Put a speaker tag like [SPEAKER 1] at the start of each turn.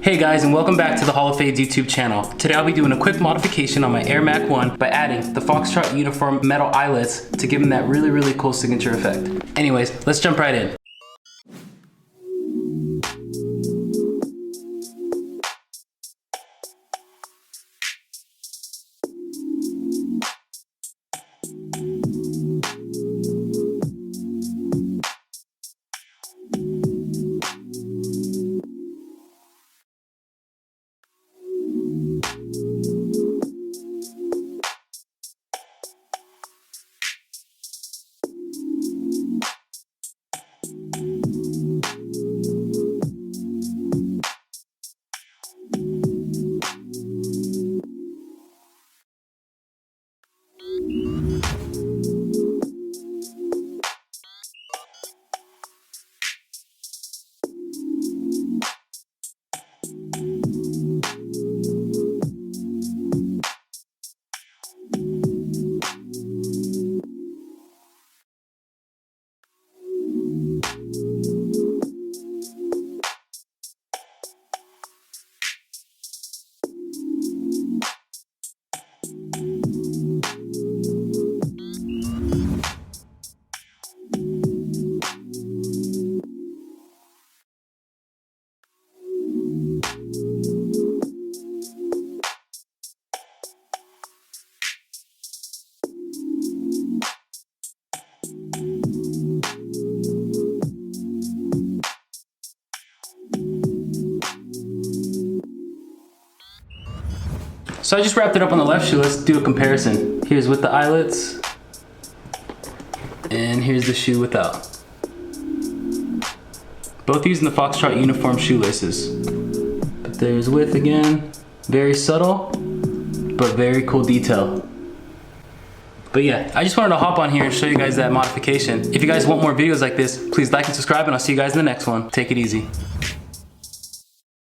[SPEAKER 1] Hey guys, and welcome back to the Hall of Fades YouTube channel. Today I'll be doing a quick modification on my Air Mac 1 by adding the Foxtrot uniform metal eyelets to give them that really cool signature effect. Anyways, let's jump right in. So I just wrapped it up on the left shoe. Let's do a comparison. Here's with the eyelets, and here's the shoe without. Both using the Foxtrot uniform shoelaces. But there's with again, very subtle, but very cool detail. But yeah, I just wanted to hop on here and show you guys that modification. If you guys want more videos like this, please like and subscribe, and I'll see you guys in the next one. Take it easy.